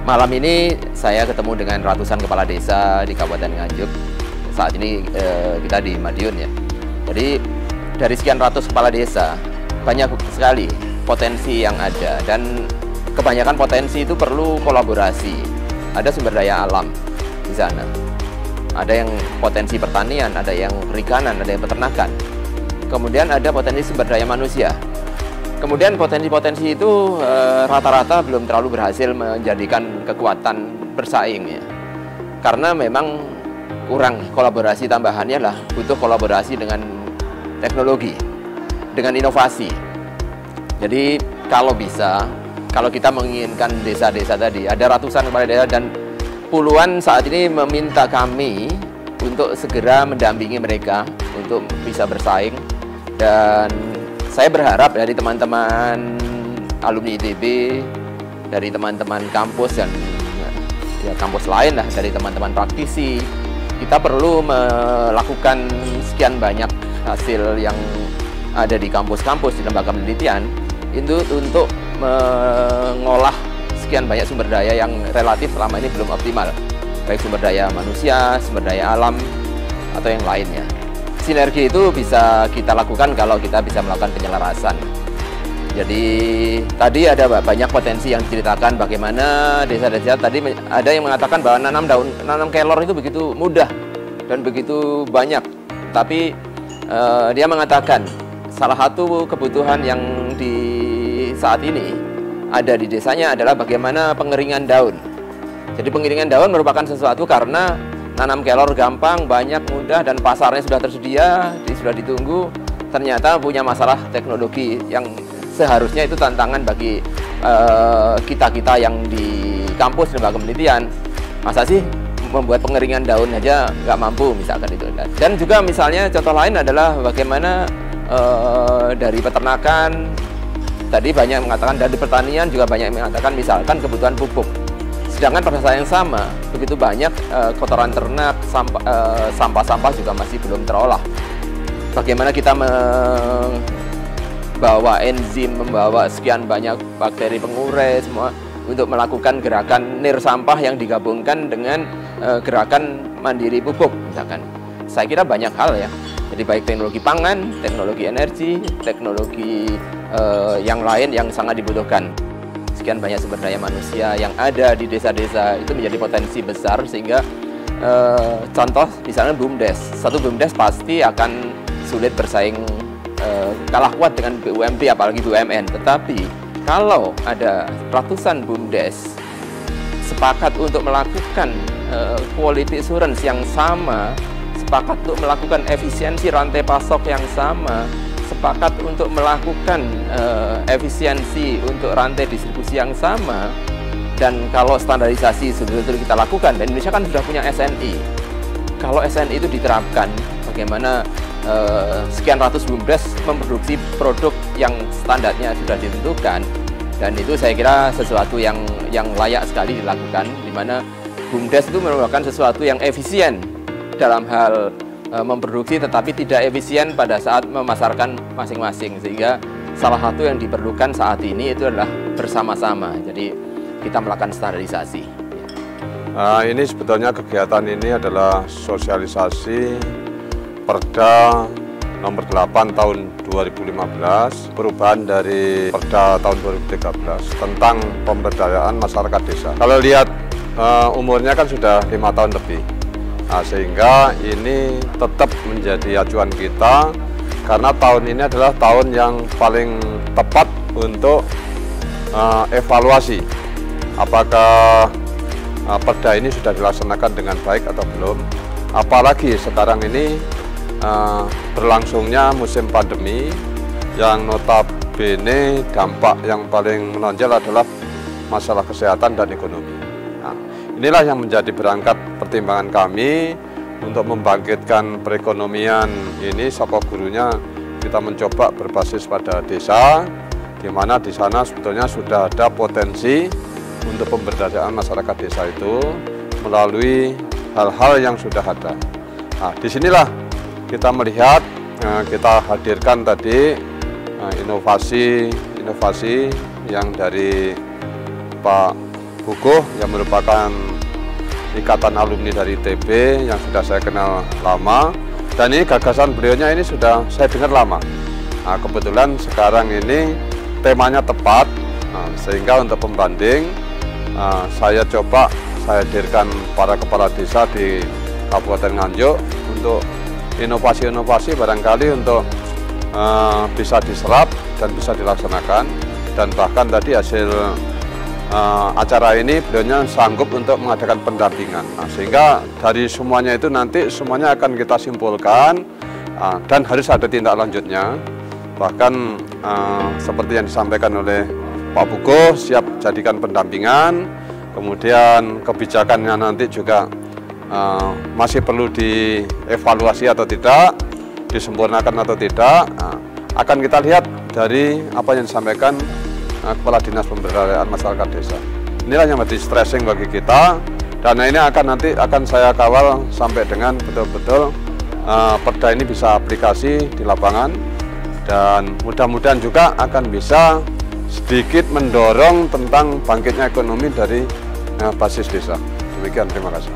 Malam ini saya ketemu dengan ratusan kepala desa di Kabupaten Nganjuk. Saat ini kita di Madiun ya. Jadi dari sekian ratus kepala desa, banyak sekali potensi yang ada. Dan kebanyakan potensi itu perlu kolaborasi. Ada sumber daya alam di sana. Ada yang potensi pertanian, ada yang perikanan, ada yang peternakan. Kemudian ada potensi sumber daya manusia. Kemudian potensi-potensi itu rata-rata belum terlalu berhasil menjadikan kekuatan bersaing ya. Karena memang kurang kolaborasi, tambahannya lah butuh kolaborasi dengan teknologi, dengan inovasi. Jadi kalau bisa, kalau kita menginginkan desa-desa tadi, ada ratusan kepala desa dan puluhan saat ini meminta kami untuk segera mendampingi mereka untuk bisa bersaing. Dan saya berharap dari teman-teman alumni ITB, dari teman-teman kampus dan ya kampus lain lah, dari teman-teman praktisi, kita perlu melakukan sekian banyak hasil yang ada di kampus-kampus, di lembaga penelitian, itu untuk mengolah sekian banyak sumber daya yang relatif selama ini belum optimal, baik sumber daya manusia, sumber daya alam, atau yang lainnya. Sinergi itu bisa kita lakukan kalau kita bisa melakukan penyelarasan. Jadi tadi ada banyak potensi yang diceritakan bagaimana desa-desa tadi ada yang mengatakan bahwa nanam kelor itu begitu mudah dan begitu banyak. Tapi dia mengatakan salah satu kebutuhan yang di saat ini ada di desanya adalah bagaimana pengeringan daun. Jadi pengeringan daun merupakan sesuatu karena nanam kelor gampang, banyak, mudah, dan pasarnya sudah tersedia, sudah ditunggu. Ternyata punya masalah teknologi yang seharusnya itu tantangan bagi kita-kita yang di kampus lembaga penelitian. Masa sih membuat pengeringan daun aja nggak mampu misalkan itu. Dan juga misalnya contoh lain adalah bagaimana dari peternakan, tadi banyak mengatakan, dari pertanian juga banyak mengatakan misalkan kebutuhan pupuk. Sedangkan pada saat yang sama, begitu banyak kotoran ternak, sampah-sampah juga masih belum terolah. Bagaimana kita membawa enzim, membawa sekian banyak bakteri pengurai semua untuk melakukan gerakan nir sampah yang digabungkan dengan gerakan mandiri pupuk misalkan. Saya kira banyak hal ya. Jadi baik teknologi pangan, teknologi energi, teknologi yang lain yang sangat dibutuhkan. Sekian banyak sumber daya manusia yang ada di desa-desa itu menjadi potensi besar sehingga contoh misalnya BUMDes, satu BUMDes pasti akan sulit bersaing, kalah kuat dengan BUMD apalagi BUMN. Tetapi kalau ada ratusan BUMDes sepakat untuk melakukan quality assurance yang sama, sepakat untuk melakukan efisiensi rantai pasok yang sama, sepakat untuk melakukan efisiensi untuk rantai distribusi yang sama, dan kalau standarisasi betul-betul kita lakukan, dan Indonesia kan sudah punya SNI. Kalau SNI itu diterapkan, bagaimana sekian ratus BUMDes memproduksi produk yang standarnya sudah ditentukan, dan itu saya kira sesuatu yang layak sekali dilakukan, di mana BUMDes itu merupakan sesuatu yang efisien dalam hal memproduksi tetapi tidak efisien pada saat memasarkan masing-masing, sehingga salah satu yang diperlukan saat ini itu adalah bersama-sama. Jadi kita melakukan standarisasi. Ini sebetulnya kegiatan ini adalah sosialisasi Perda nomor 8 tahun 2015, perubahan dari Perda tahun 2013 tentang pemberdayaan masyarakat desa. Kalau lihat umurnya kan sudah 5 tahun lebih. Nah, sehingga ini tetap menjadi acuan kita karena tahun ini adalah tahun yang paling tepat untuk evaluasi apakah perda ini sudah dilaksanakan dengan baik atau belum. Apalagi sekarang ini berlangsungnya musim pandemi yang notabene dampak yang paling menonjol adalah masalah kesehatan dan ekonomi. Inilah yang menjadi berangkat pertimbangan kami untuk membangkitkan perekonomian ini. Soko gurunya kita mencoba berbasis pada desa, di mana di sana sebetulnya sudah ada potensi untuk pemberdayaan masyarakat desa itu melalui hal-hal yang sudah ada. Nah, disinilah kita melihat, kita hadirkan tadi inovasi yang dari Pak Guguh yang merupakan ikatan alumni dari ITB yang sudah saya kenal lama, dan ini gagasan beliaunya ini sudah saya dengar lama. Nah, kebetulan sekarang ini temanya tepat, sehingga untuk pembanding saya coba saya hadirkan para kepala desa di Kabupaten Nganjuk untuk inovasi-inovasi barangkali untuk bisa diserap dan bisa dilaksanakan, dan bahkan tadi hasil acara ini beliaunya sanggup untuk mengadakan pendampingan. Nah, sehingga dari semuanya itu nanti semuanya akan kita simpulkan dan harus ada tindak lanjutnya. Bahkan seperti yang disampaikan oleh Pak Bugo, siap jadikan pendampingan, kemudian kebijakannya nanti juga masih perlu dievaluasi atau tidak, disempurnakan atau tidak, akan kita lihat dari apa yang disampaikan Kepala Dinas Pemberdayaan Masyarakat Desa. Inilah yang menjadi stressing bagi kita, dan ini nanti akan saya kawal sampai dengan betul-betul perda ini bisa aplikasi di lapangan, dan mudah-mudahan juga akan bisa sedikit mendorong tentang bangkitnya ekonomi dari basis desa. Demikian, terima kasih.